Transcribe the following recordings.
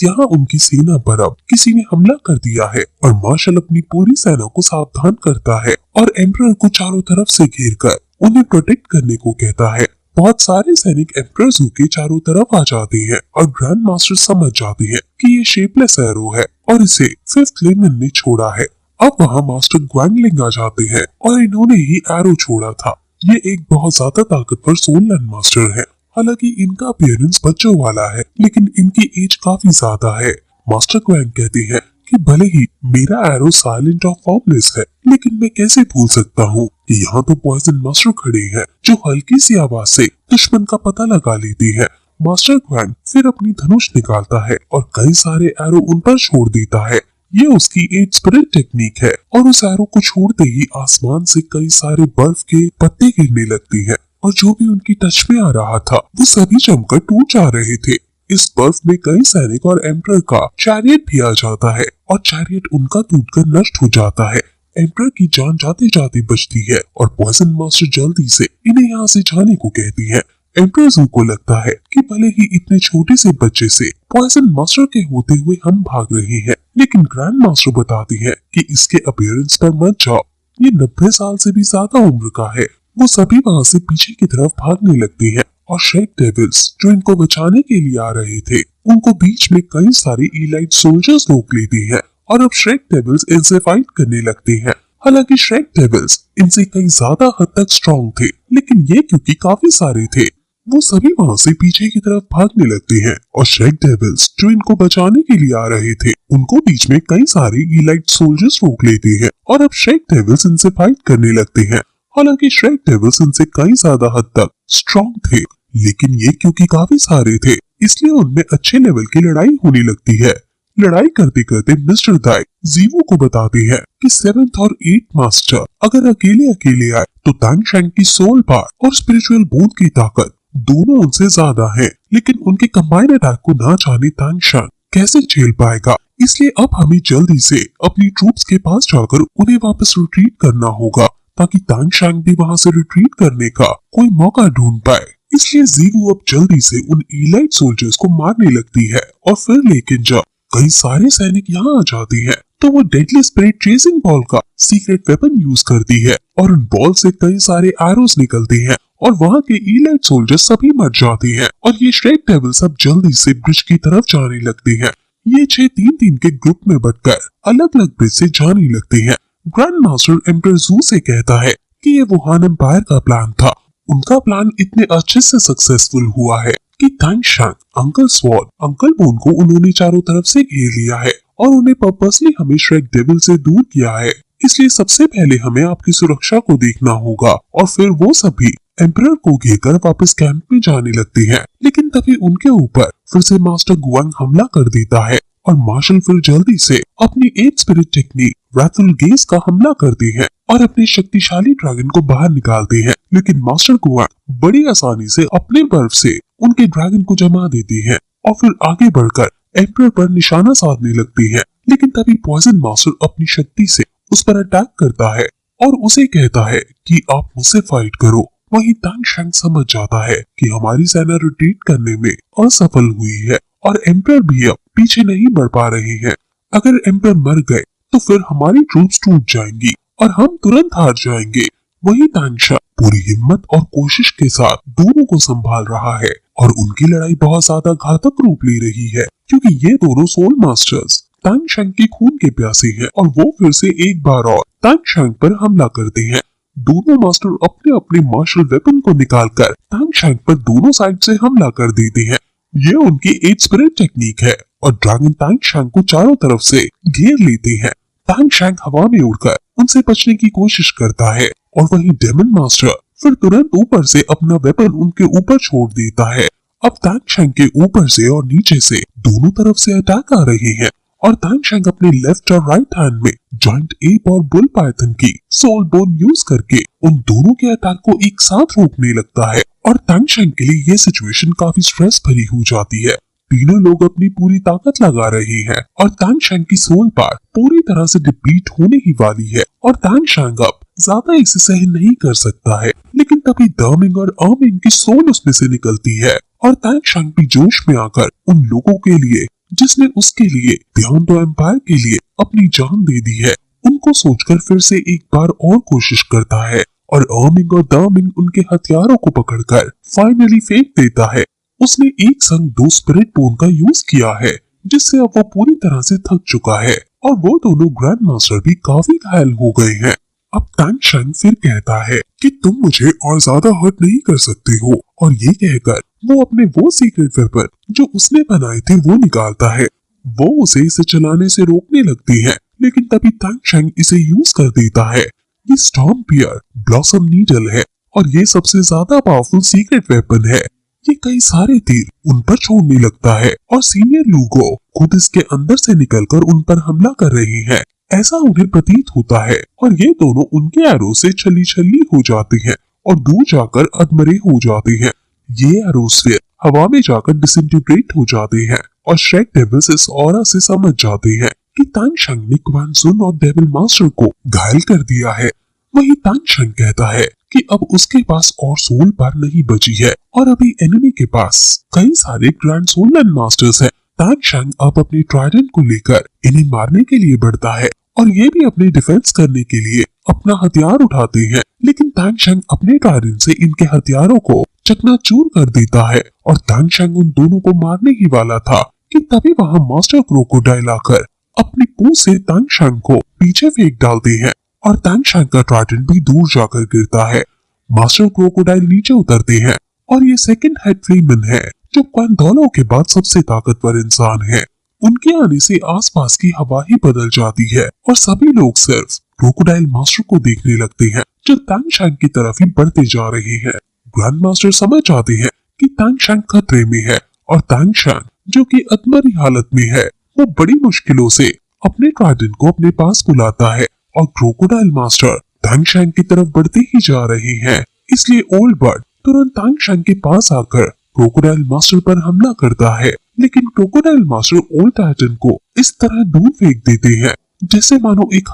यहाँ उनकी सेना पर अब किसी ने हमला कर दिया है और मार्शल अपनी पूरी सेना को सावधान करता है और एम्परर को चारों तरफ से घेर कर उन्हें प्रोटेक्ट करने को कहता है। बहुत सारे सैनिक एम्परर ज़ू के चारों तरफ आ जाते हैं और ग्रैंड मास्टर समझ जाते हैं कि ये शेपलेस एरो है और इसे फिफ्थ लेमन ने छोड़ा है। अब वहाँ मास्टर ग्वांगलिंग आ जाते हैं और इन्होंने ही एरो छोड़ा था। ये एक बहुत ज्यादा ताकतवर सोल लैंड मास्टर है। हालांकि इनका अपीयरेंस बच्चों वाला है लेकिन इनकी एज काफी ज्यादा है। मास्टर ग्वांग कहते हैं कि भले ही मेरा एरो साइलेंट और फॉर्मलेस है लेकिन मैं कैसे भूल सकता हूँ कि यहाँ तो पॉइजन मास्टर खड़े हैं जो हल्की सी आवाज से दुश्मन का पता लगा लेती है। मास्टर ग्वांग फिर अपनी धनुष निकालता है और कई सारे एरो उन पर छोड़ देता है। ये उसकी एट स्पिरिट टेक्निक है और उस एरो को छोड़ते ही आसमान से कई सारे बर्फ के पत्ते गिरने लगती हैं और जो भी उनकी टच में आ रहा था वो सभी जमकर टूट जा रहे थे। इस बर्फ में कई सैनिक और एम्परर का चैरियट भी आ जाता है और चैरियट उनका टूटकर नष्ट हो जाता है। एम्परर की जान जाते जाते बचती है और पॉइजन मास्टर जल्दी से इन्हें यहाँ से जाने को कहती है। एम्परर ज़ू को लगता है कि भले ही इतने छोटे से बच्चे से पॉइजन मास्टर के होते हुए हम भाग रहे हैं लेकिन ग्रैंड मास्टर बताती है कि इसके अपीयरेंस पर मत जाओ, ये 90 साल से भी ज्यादा उम्र का है। वो सभी वहाँ से पीछे की तरफ भागने लगती हैं और शेक डेविल्स जो इनको बचाने के लिए आ रहे थे उनको बीच में कई सारी इलाइट सोल्जर्स रोक लेती हैं और अब श्रेक डेविल्स इनसे फाइट करने लगते हैं। हालांकि श्रेक डेविल्स इनसे कई ज्यादा हद तक स्ट्रॉन्ग थे लेकिन ये क्योंकि काफी सारे थे वो सभी वहाँ से पीछे की तरफ भागने लगते हैं और श्रेक डेविल्स जो इनको बचाने के लिए आ रहे थे उनको बीच में कई सारे इलाइट सोल्जर्स रोक लेते हैं और अब श्रेक डेविल्स इनसे फाइट करने लगते हैं। हालांकि श्रेक डेविल्स इनसे कई ज्यादा हद तक स्ट्रॉन्ग थे लेकिन ये क्योंकि काफी सारे थे इसलिए उनमें अच्छे लेवल की लड़ाई होने लगती है। लड़ाई करते करते मिस्टर दाई जीवो को बताते हैं कि 7th और 8th मास्टर अगर अकेले अकेले आए तो तांग शैंग की सोल पावर और स्पिरिचुअल बूंद की ताकत दोनों उनसे ज्यादा है लेकिन उनके कंबाइंड अटैक को ना जाने तांग शैंग कैसे झेल पाएगा। इसलिए अब हमें जल्दी से अपनी ट्रूप्स के पास जाकर उन्हें वापस रिट्रीट करना होगा ताकि तांग शैंग भी वहाँ से रिट्रीट करने का कोई मौका ढूंढ पाए। इसलिए जीवू अब जल्दी से उन इलाइट सोल्जर्स को मारने लगती है और फिर लेकिन जब कई सारे सैनिक यहाँ आ जाते हैं तो वो डेडली स्पिरिट चेजिंग बॉल का सीक्रेट वेपन यूज करती है और उन बॉल से कई सारे एरोस निकलते हैं और वहाँ के इलाइट सोल्जर्स सभी मर जाते हैं और ये श्रेक डेविल्स अब जल्दी से ब्रिज की तरफ जाने लगते हैं। ये 6 3-3 के ग्रुप में बटकर अलग अलग ब्रिज से जाने लगते हैं। ग्रैंड मास्टर एम्परर ज़ू से कहता है कि ये वुहान एम्पायर का प्लान था। उनका प्लान इतने अच्छे से सक्सेसफुल हुआ है कि तांग शैंग, अंकल स्वॉर्ड, अंकल बोन को उन्होंने चारों तरफ से घेर लिया है और उन्हें पर्पसली हमें श्रेक डेविल से दूर किया है। इसलिए सबसे पहले हमें आपकी सुरक्षा को देखना होगा और फिर वो सभी एम्परर को घेरकर वापस कैंप में जाने लगते हैं। लेकिन तभी उनके ऊपर फिर से मास्टर गुआंग हमला कर देता है और मार्शल फिर जल्दी से अपनी एट स्पिरिट टेक्निक रैथुल गेज का हमला करते हैं और अपने शक्तिशाली ड्रैगन को बाहर निकालते हैं। लेकिन मास्टर गुआंग बड़ी आसानी से अपने बर्फ से उनके ड्रैगन को जमा देते हैं और फिर आगे बढ़कर एम्परर पर निशाना साधने लगती है। लेकिन तभी पॉइजन मास्टर अपनी शक्ति से उस पर अटैक करता है और उसे कहता है कि आप मुझसे फाइट करो। वहीं तांग शैंग समझ जाता है कि हमारी सेना रिट्रीट करने में असफल हुई है और एम्परर भी अब पीछे नहीं बढ़ पा रहे हैं। अगर एम्परर मर गए तो फिर हमारी ट्रूप्स टूट जाएंगी और हम तुरंत हार जाएंगे। वहीं तांग शैंग पूरी हिम्मत और कोशिश के साथ दोनों को संभाल रहा है और उनकी लड़ाई बहुत ज्यादा घातक रूप ले रही है क्योंकि ये दोनों सोल मास्टर्स तांग शैंग के खून के प्यासे हैं और वो फिर से एक बार और तांग शैंग पर हमला करते हैं। दोनों मास्टर अपने अपने मार्शल वेपन को निकालकर तांग शैंग पर दोनों साइड से हमला कर देते हैं। ये उनकी एट स्पिरिट टेक्निक है और ड्रैगन तांग शैंग को चारों तरफ से घेर लेते हैं। तांग शैंग हवा में उड़कर उनसे बचने की कोशिश करता है और वहीं डेमन मास्टर फिर तुरंत ऊपर से अपना वेपन उनके ऊपर छोड़ देता है। अब तांग शैंग के ऊपर से और नीचे से दोनों तरफ से अटैक आ रहे हैं और तांग शैंग अपने लेफ्ट और राइट हैंड में जॉइंट एप और बुल पाइथन की सोल बोन यूज करके उन दोनों के अटैक को एक साथ रोकने लगता है और तांग शैंग के लिए ये सिचुएशन काफी स्ट्रेस भरी हो जाती है। तीनों लोग अपनी पूरी ताकत लगा रहे हैं और तांग शैंग की सोल पावर पूरी तरह से डिप्लीट होने ही वाली है और तांग शैंग अब ज्यादा इसे सहन नहीं कर सकता है। लेकिन तभी दमिंग और आमिंग की सोल उसमें से निकलती है और तांग शैंग भी जोश में आकर उन लोगों के लिए जिसने उसके लिए बियॉन्ड द एम्पायर के लिए अपनी जान दे दी है, उनको सोचकर फिर से एक बार और कोशिश करता है और अर्मिंग और दामिंग उनके हथियारों को पकड़कर फाइनली फेंक देता है। उसने एक संग 2 स्पिरिट बोन का यूज किया है, जिससे अब वो पूरी तरह से थक चुका है और वो दोनों ग्रैंड मास्टर भी काफी घायल हो गए हैं। अब तांग शेंग फिर कहता है कि तुम मुझे और ज्यादा हर्ट नहीं कर सकते हो, और ये कहकर वो अपने वो सीक्रेट वेपन जो उसने बनाए थे वो निकालता है। वो उसे इसे चलाने से रोकने लगती है, लेकिन तभी तांग शेंग इसे यूज कर देता है। ये स्टॉर्म पियर ब्लॉसम नीडल है और ये सबसे ज्यादा पावरफुल सीक्रेट वेपन है। ये कई सारे तीर उन पर छोड़ने लगता है और सीनियर लूगो खुद इसके अंदर से निकलकर उन पर हमला कर रही हैं। ऐसा उन्हें प्रतीत होता है और ये दोनों उनके एरो से छली छली हो जाती हैं और दूर जाकर अधमरे हो जाती हैं। ये एरोस फिर हवा में जाकर डिसइंटीग्रेट हो जाते हैं और श्रेक डेविल्स इस ऑरा से समझ जाते हैं कि तांग शेंग ने क्वान सुन और डेविल मास्टर को घायल कर दिया है। वही तांग शेंग कहता है कि अब उसके पास और सोल बार नहीं बची है और अभी एनिमी के पास कई सारे ग्रैंड सोल लैंड मास्टर्स हैं। तांग शेंग अब अपनी ट्राइडेंट को लेकर इन्हें मारने के लिए बढ़ता है और ये भी अपनी डिफेंस करने के लिए अपना हथियार उठाते हैं, लेकिन तांग शेंग अपने ट्राइडेंट से इनके हथियारों को चकनाचूर कर देता है और तांग शेंग उन दोनों को मारने ही वाला था कि तभी वहाँ मास्टर क्रोकोडाइल आकर अपनी पूंछ से तांग शेंग को पीछे फेंक डालते हैं और तांग शेंग का ट्राइडेंट भी दूर जाकर गिरता है। मास्टर क्रोकोडाइल नीचे उतरते हैं और ये सेकंड हेड फ्रीमैन है जो क्वान डोलो के बाद सबसे ताकतवर इंसान है। उनके आने से आसपास की हवा ही बदल जाती है और सभी लोग सिर्फ क्रोकोडाइल मास्टर को देखने लगते हैं जो तांग शेंग की तरफ ही बढ़ते जा रहे हैं। ग्रैंड मास्टर समझ जाते हैं कि तांग शेंग खतरे में है और तांग शेंग जो कि अधमरी हालत में है, वो बड़ी मुश्किलों से अपने ट्राइडेंट को अपने पास बुलाता है और क्रोकोडाइल मास्टर तांग शेंग की तरफ बढ़ते ही जा रहे हैं। इसलिए ओल्ड बर्ड तुरंत तांग शेंग के पास आकर क्रोकोडाइल मास्टर पर हमला करता है, लेकिन क्रोकोडाइल मास्टर ओल्ड टाइटन को इस तरह दूर फेंक देते हैं जैसे मानो एक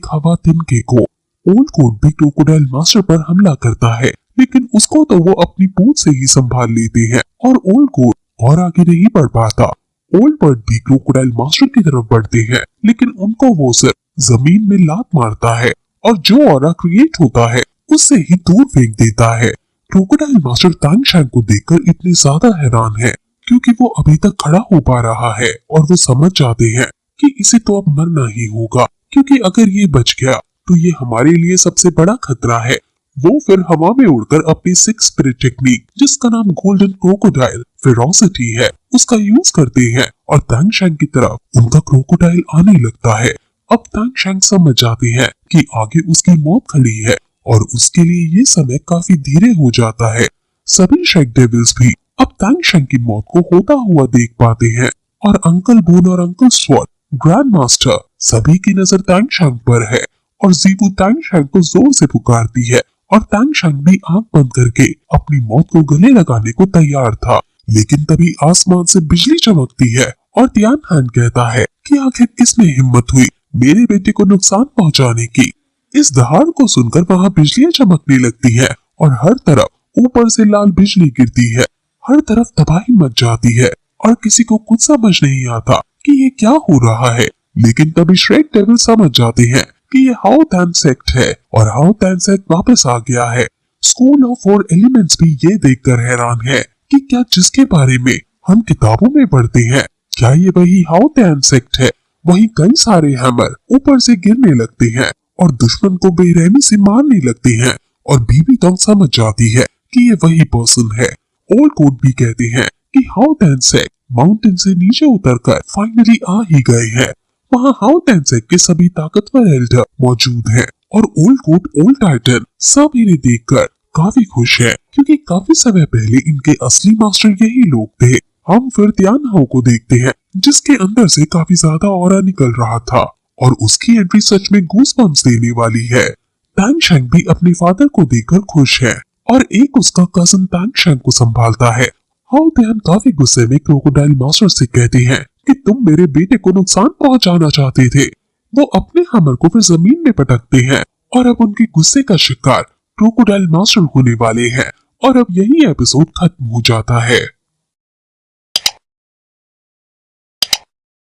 हवा तिनके को। ओल्ड कोट भी क्रोकोडाइल मास्टर पर हमला करता है, लेकिन उसको तो वो अपनी पूंछ से ही संभाल लेते हैं और ओल्ड कोट और आगे नहीं बढ़ पाता। ओल्ड बर्ड भी क्रोकोडाइल मास्टर की तरफ बढ़ते हैं, लेकिन उनको वो सिर्फ जमीन में लात मारता है और जो ऑरा क्रिएट होता है उससे ही दूर फेंक देता है। क्रोकोडाइल मास्टर तांग शेंग को देखकर इतने ज्यादा हैरान है क्योंकि वो अभी तक खड़ा हो पा रहा है और वो समझ जाते हैं कि इसे तो अब मरना ही होगा, क्योंकि अगर ये बच गया तो ये हमारे लिए सबसे बड़ा खतरा है। वो फिर हवा में उड़कर अपनी 6 स्पिरिट टेक्निक जिसका नाम गोल्डन क्रोकोडाइल फेरोसिटी है उसका यूज करते हैं और तांग शेंग की तरफ उनका क्रोकोडाइल आने लगता है। अब तांग शेंग समझ जाते हैं कि आगे उसकी मौत खड़ी है और उसके लिए ये समय काफी धीरे हो जाता है। सभी श्रेक डेविल्स भी अब तांग शेंग की मौत को होता हुआ देख पाते हैं और अंकल बून और अंकल स्वॉर्ड ग्रैंड मास्टर सभी की नजर तांग शेंग पर है और ज़ीबू तांग शेंग को जोर से पुकारती है और तांग शेंग भी आंख बंद करके अपनी मौत को गले लगाने को तैयार था, लेकिन तभी आसमान से बिजली चमकती है और तियान हान कहता है कि आखिर किसने हिम्मत हुई मेरे बेटे को नुकसान पहुंचाने की। इस दहाड़ को सुनकर वहाँ बिजलियां चमकने लगती है और हर तरफ ऊपर से लाल बिजली गिरती है। हर तरफ तबाही मच जाती है और किसी को कुछ समझ नहीं आता कि ये क्या हो रहा है, लेकिन तभी श्रेक डेविल समझ जाते हैं कि ये हाओ तैन सेक्ट है और हाओ तैन सेक्ट वापस आ गया है। स्कूल ऑफ 4 एलिमेंट्स भी ये देखकर हैरान है कि क्या जिसके बारे में हम किताबों में पढ़ते हैं क्या ये वही हाओ तैन सेक्ट है। वही कई सारे हैमर ऊपर से गिरने लगते हैं और दुश्मन को बेरहमी से मारने लगते हैं और बीबी तंग समझ जाती है कि ये वही पर्सन है। ओल्ड कोड भी कहते हैं कि हाओ तैन सेक्ट माउंटेन से नीचे उतरकर फाइनली आ ही गए हैं। वहाँ हाओ तैन सेक्ट के सभी ताकतवर एल्डर मौजूद हैं और ओल्ड कोट ओल्ड टाइटन सब इन्हें देखकर काफी खुश है क्योंकि काफी समय पहले इनके असली मास्टर यही लोग थे। हम फिर तियान हाओ को देखते हैं जिसके अंदर से काफी ज्यादा ऑरा निकल रहा था और उसकी एंट्री सच में गूज़बम्प्स देने वाली है। तांग शेंग भी अपने फादर को देखकर खुश है और एक उसका कजन तांग शेंग को संभालता है। हाओ तियान काफी गुस्से में क्रोकोडाइल मास्टर से कहते हैं कि तुम मेरे बेटे को नुकसान पहुंचाना चाहते थे। वो अपने हमर को फिर जमीन में पटकते हैं और अब उनके गुस्से का शिकार क्रोकोडाइल मास्टर होने वाले हैं और अब यही एपिसोड खत्म हो जाता है।